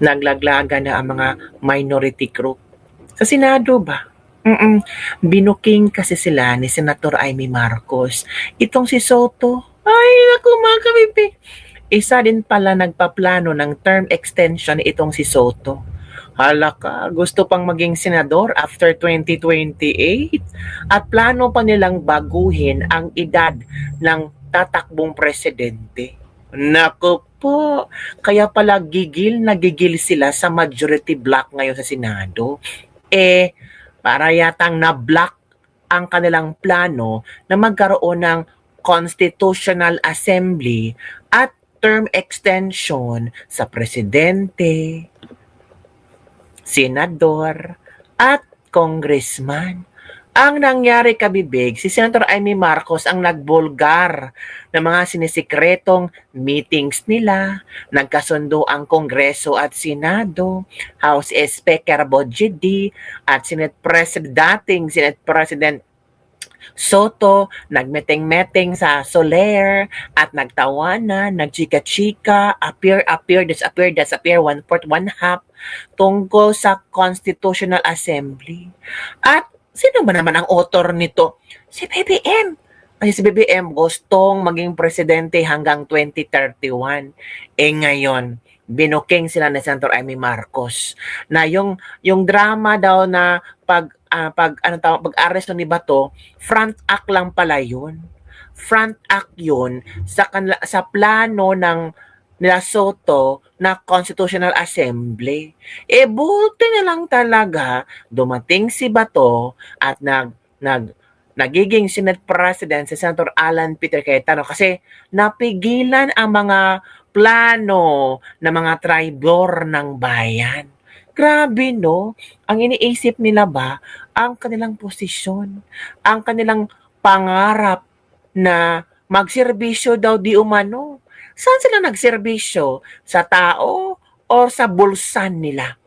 Naglaglagan na ang mga minority group. Sa Senado ba? Binuking kasi sila ni Senator Amy Marcos. Itong si Soto, ay naku mga kabibi. Isa din pala nagpaplano ng term extension itong si Soto. Hala ka, gusto pang maging senador after 2028 at plano pa nilang baguhin ang edad ng tatakbong presidente. Naku po, kaya pala gigil na gigil sila sa majority block ngayon sa Senado. Para yatang na-block ang kanilang plano na magkaroon ng Constitutional Assembly at term extension sa presidente, senador, at congressman. Ang nangyari kabibig, si Senator Amy Marcos ang nagbulgar ng mga sinisikretong meetings nila, nagkasundo ang Kongreso at Senado, House Speaker Bojidi at dating Senate President Soto, nagmeteng-meteng sa Soler at nagtawanan, nagchika-chika, appear, disappear, one-fourth, one-half tungkol sa Constitutional Assembly. At sino ba naman ang author nito? Si BBM. Kasi si BBM gustong maging presidente hanggang 2031. Ngayon, binuking sila ni Senator Amy Marcos na yung drama daw na pag-aresto ni Bato, front act lang pala yun. Front act yun sa plano ng nila Soto na Constitutional Assembly. Buti na lang talaga dumating si Bato at nagiging Senate President si Senator Alan Peter Cayetano kasi napigilan ang mga plano ng mga tribor ng bayan. Grabe, no? Ang iniisip nila ba, ang kanilang posisyon, ang kanilang pangarap na magserbisyo daw di umano. Saan sila nagserbisyo? Sa tao o sa bulsan nila?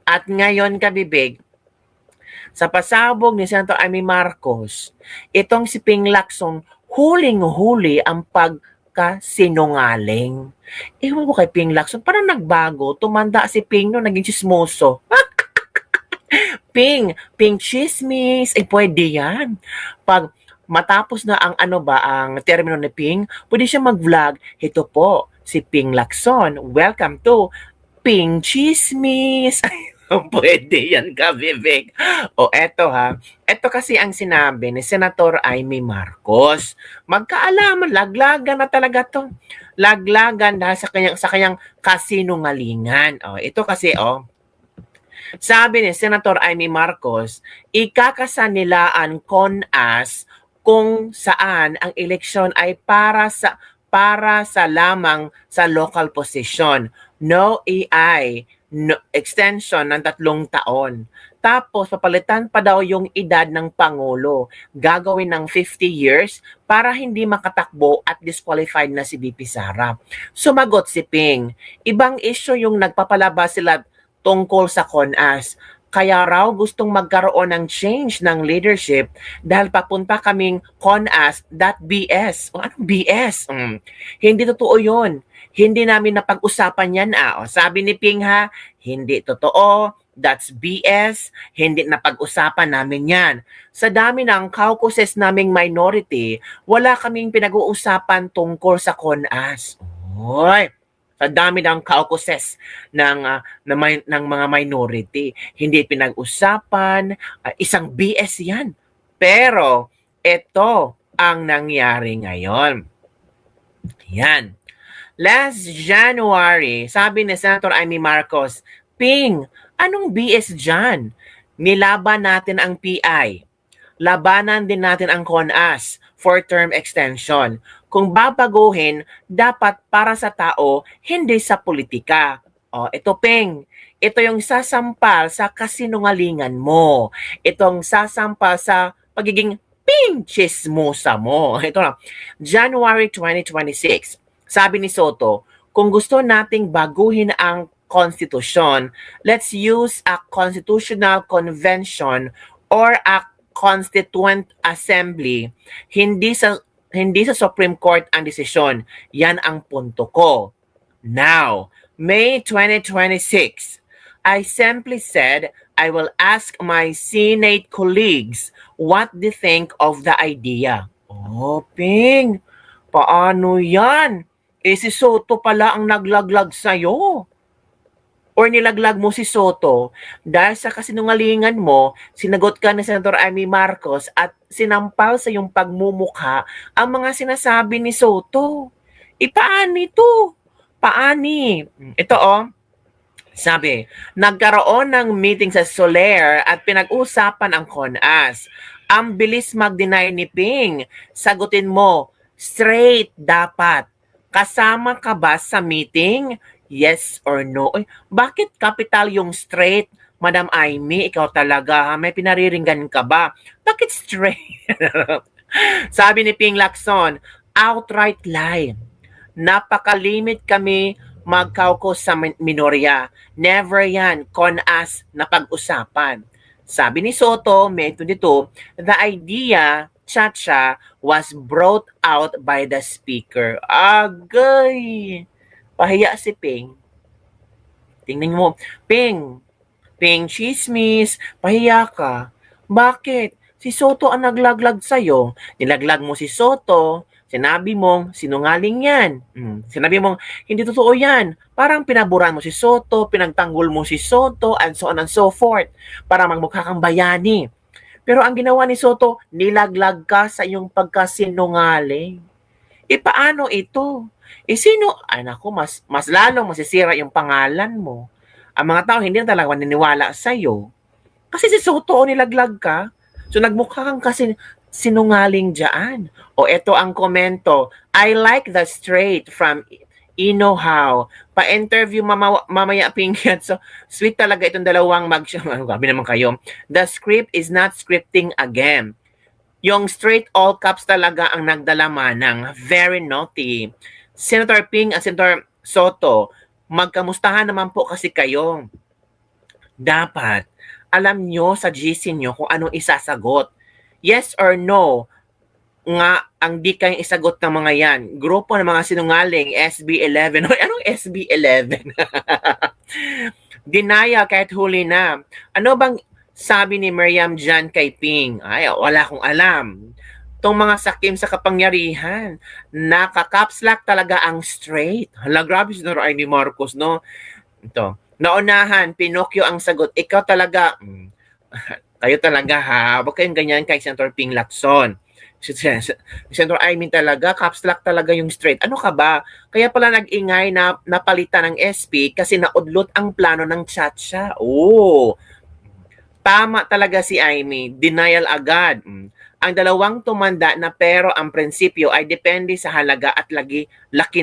At ngayon kabibig, sa pasabog ni Senator Amy Marcos, itong si Ping Lacson, huling-huli ang pagkasinungaling. Ewan ko kay Ping Lacson, parang nagbago, tumanda si Ping no, naging chismoso. Ping chismis, pwede yan. Pag matapos na ang ang termino ni Ping, pwede siya mag-vlog. Ito po, si Ping Lacson. Welcome to Ping Chismis. Pwede yan ka, Vivek. Eto ha. Eto kasi ang sinabi ni Senator Amy Marcos. Magkaalaman, laglagan na talaga to. Laglagan dahil sa kanyang kasinungalingan. Ito kasi sabi ni Senator Amy Marcos, ikakasanilaan CONAS kung saan ang eleksyon ay para sa lamang sa local position. No AI, no extension ng 3 taon. Tapos papalitan pa daw yung edad ng Pangulo. Gagawin ng 50 years para hindi makatakbo at disqualified na si VP Sara. Sumagot si Ping, ibang issue yung nagpapalabas sila tungkol sa CONAS. Kaya raw gustong magkaroon ng change ng leadership dahil papunta kaming CONAS.BS. Anong BS? Hindi totoo yun. Hindi namin napag-usapan yan. Sabi ni Ping ha, hindi totoo. That's BS. Hindi napag-usapan namin yan. Sa dami ng caucuses naming minority, wala kaming pinag-uusapan tungkol sa CONAS. Sa dami ng caucuses ng mga minority. Hindi pinag-usapan, isang BS yan. Pero ito ang nangyari ngayon. Yan. Last January, sabi ni Senator Amy Marcos, Ping, anong BS dyan? Nilaban natin ang PI. Labanan din natin ang CONAS for term extension. Kung babaguhin, dapat para sa tao, hindi sa politika. Ito Ping, ito yung sasampal sa kasinungalingan mo. Itong sasampal sa pagiging Ping chismosa mo. Ito na, January 2026. Sabi ni Soto, kung gusto nating baguhin ang konstitusyon, let's use a constitutional convention or a constituent assembly. Hindi sa Supreme Court ang desisyon. Yan ang punto ko. Now, May 2026. I simply said I will ask my Senate colleagues what they think of the idea. Oh, Ping, paano yan? Eh si Soto pala ang naglaglag sa'yo. Or nilaglag mo si Soto dahil sa kasinungalingan mo, sinagot ka ni Senator Amy Marcos at sinampal sa iyong pagmumukha ang mga sinasabi ni Soto. Paani ito? Paani? Ito sabi, nagkaroon ng meeting sa Soler at pinag-usapan ang CONAS. Ang bilis mag-deny ni Ping. Sagutin mo, straight dapat. Kasama ka ba sa meeting? Yes or no? Ay, bakit capital yung straight? Madam Amy, ikaw talaga, ha? May pinariringgan ka ba? Bakit straight? Sabi ni Ping Lacson, outright lie. Napakalimit kami mag-caucus sa minorya. Never yan, CONAS na pag-usapan. Sabi ni Soto, May 22, the idea, Chacha, was brought out by the speaker. Agay! Pahiya si Ping. Tingnan mo, Ping, chismis, pahiya ka. Bakit? Si Soto ang naglaglag sa'yo. Nilaglag mo si Soto, sinabi mong sinungaling yan. Sinabi mong hindi totoo yan. Parang pinaburan mo si Soto, pinagtanggol mo si Soto, and so on and so forth. Para magmukha kang bayani. Pero ang ginawa ni Soto, nilaglag ka sa iyong pagkasinungaling. Paano ito? Sino? Ay naku, mas lalong masisira yung pangalan mo. Ang mga tao hindi na talaga maniniwala sa'yo. Kasi si Soto nilaglag ka. So nagmukha kang kasi sinungaling dyan. O eto ang komento. I like the straight from Inohaw. Pa-interview mamaya Pinkyat. So sweet talaga itong dalawang gabi naman kayo. The script is not scripting again. Yung straight all caps talaga ang nagdala manang. Very naughty. Senator Ping at Senator Soto, magkamustahan naman po kasi kayo. Dapat alam nyo sa GC nyo kung anong isasagot. Yes or no, nga ang di kayong isagot ng mga yan. Grupo ng mga sinungaling, SB11. Anong SB11? Dinaya kahit huli na. Ano bang sabi ni Miriam Jan kay Ping? Ay, wala akong alam. Itong mga sakim sa kapangyarihan, nakakapslak talaga ang straight. Hala, grabe si Amy Marcos, no? Ito. Naunahan, Pinocchio ang sagot. Ikaw talaga, kayo talaga ha, huwag kayong ganyan kay Senator Ping Lacson. Senator Amy talaga, caps lock talaga yung straight. Ano ka ba? Kaya pala nag-ingay na napalitan ng SP kasi naudlot ang plano ng Chacha. Oh, tama talaga si Amy. Denial agad. Ang dalawang tumanda na pero ang prinsipyo ay depende sa halaga at laki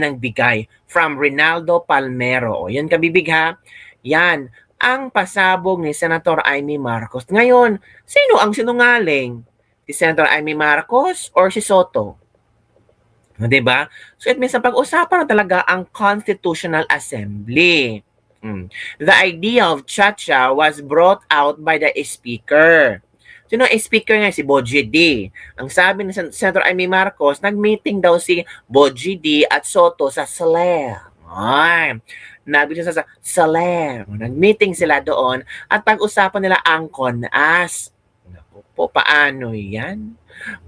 ng bigay. From Rinaldo Palmero. O, yan kabibig ha. Yan ang pasabog ni Senator Amy Marcos. Ngayon, sino ang sinungaling? Si Senator Amy Marcos or si Soto? Diba? So it means na pag-usapan na talaga ang Constitutional Assembly. The idea of Chacha was brought out by the speaker. Sino ang speaker nga? Si Boji D. Ang sabi ni Senator Amy Marcos, nag-meeting daw si Boji D at Soto sa Soler. Ay, nabili sa Soler. Nag-meeting sila doon at pag-usapan nila ang CONAS. Naku po, paano yan?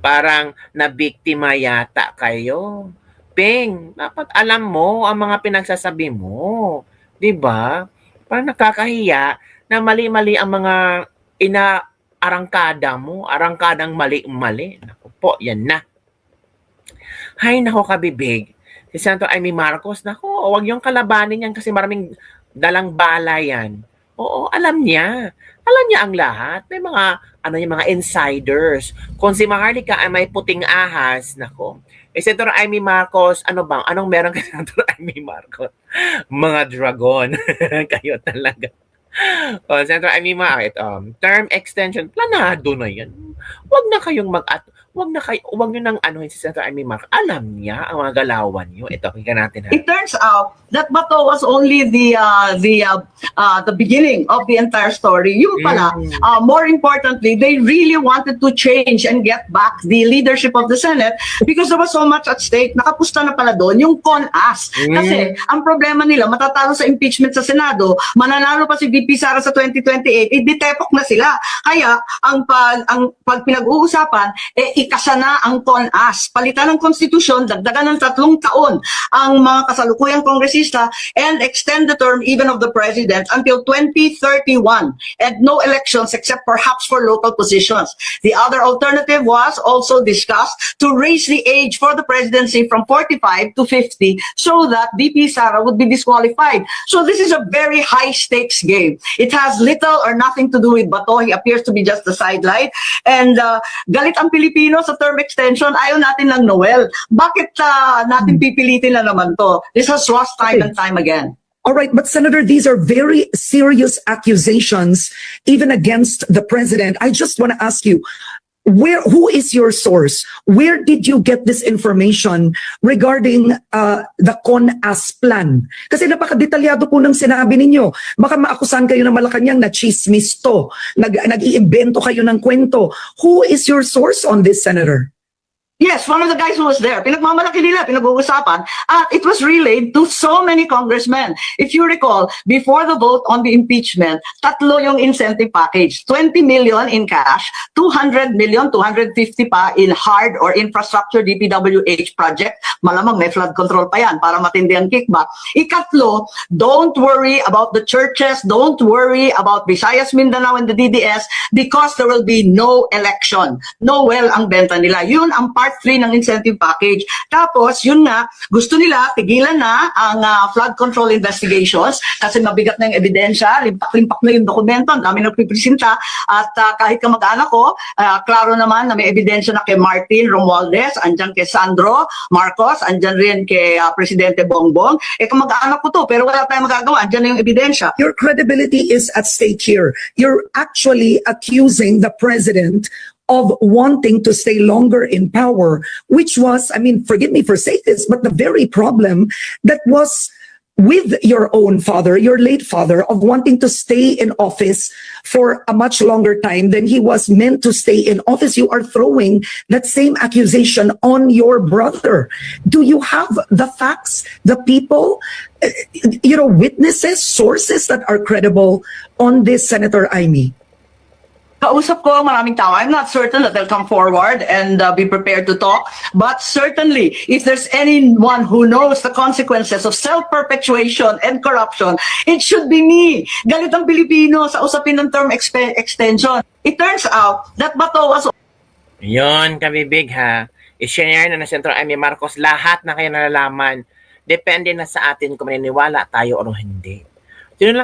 Parang nabiktima yata kayo. Ping, dapat alam mo ang mga pinagsasabi mo. Diba? Parang nakakahiya na mali-mali ang mga arangkada mo, arangkadang mali-mali. Naku po, yan na. Hay, nako kabibig. Si Senator Amy Marcos, nako, huwag yung kalabanin yan kasi maraming dalang bala yan. Oo, alam niya. Alam niya ang lahat. May mga, mga insiders. Kung si Maharlika ay may puting ahas, nako. Senator Amy Marcos, anong meron kay Senator Amy Marcos? Mga dragon. Kayo talaga. Senator Amy Marcos, term extension, planado na yan. Huwag na kayong wag niyo nang anuhin si Senator Amy Marcos. Alam niya ang mga galawan niyo. Ito, kika natin ha. It turns out that Bato was only the beginning of the entire story. Yung pala, more importantly, they really wanted to change and get back the leadership of the Senate because there was so much at stake. Nakapusta na pala doon yung CONAS. Kasi ang problema nila, matatalo sa impeachment sa Senado, mananalo pa si VP Sara sa 2028, ditepok na sila. Kaya ang pag pinag-uusapan, ikasa na ang CONAS. Palitan ng konstitusyon, dagdagan ng 3 taon ang mga kasalukuyang kongresista and extend the term even of the president until 2031 and no elections except perhaps for local positions. The other alternative was also discussed to raise the age for the presidency from 45 to 50 so that VP Sara would be disqualified. So this is a very high stakes game. It has little or nothing to do with Bato. He appears to be just the sidelight. And galit ang Pilipino sa term extension. Ayaw natin lang Noel. Bakit natin pipilitin na naman to? This has lost time and time again. All right, but Senator, these are very serious accusations, even against the president. I just want to ask you, who is your source? Where did you get this information regarding the CONAS plan? Kasi napakadetalyado po ng sinabi ninyo. Baka maakusahan kayo ng Malacanang na chismis to, nag-iimbento kayo ng kwento. Who is your source on this, Senator? Yes, one of the guys who was there, pinagmamalaki nila, pinag-uusapan, at it was relayed to so many congressmen. If you recall, before the vote on the impeachment, 3 yung incentive package. 20 million in cash, 200 million, 250 pa in hard or infrastructure DPWH project. Malamang may flood control pa yan para matindi ang kickback. Ikatlo, don't worry about the churches, don't worry about Visayas, Mindanao, and the DDS because there will be no election. Noel ang benta nila. Yun ang part 3 ng incentive package. Tapos, yun nga, gusto nila, tigilan na ang flood control investigations kasi mabigat na yung ebidensya, limpak-limpak na yung dokumento, ang dami nagpipresenta at kahit kamag-anak ko, klaro naman na may ebidensya na kay Martin Romualdez, andyan kay Sandro Marcos, andyan rin kay Presidente Bongbong. Kamag-anak ko to, pero wala tayong magagawa, andyan na yung ebidensya. Your credibility is at stake here. You're actually accusing the president of wanting to stay longer in power, which was, I mean, forgive me for saying this, but the very problem that was with your own father, your late father, of wanting to stay in office for a much longer time than he was meant to stay in office. You are throwing that same accusation on your brother. Do you have the facts, the people, witnesses, sources that are credible on this, Senator Amy? Kausap ko maraming tao. I'm not certain that they'll come forward and be prepared to talk. But certainly, if there's anyone who knows the consequences of self-perpetuation and corruption, it should be me. Galit ang Pilipino sa usapin ng term extension. It turns out that Bato was... Yun, kabibig ha. I-share na Senator Amy Marcos lahat na kayo nalalaman. Depende na sa atin kung maniniwala tayo o hindi. Yun lang.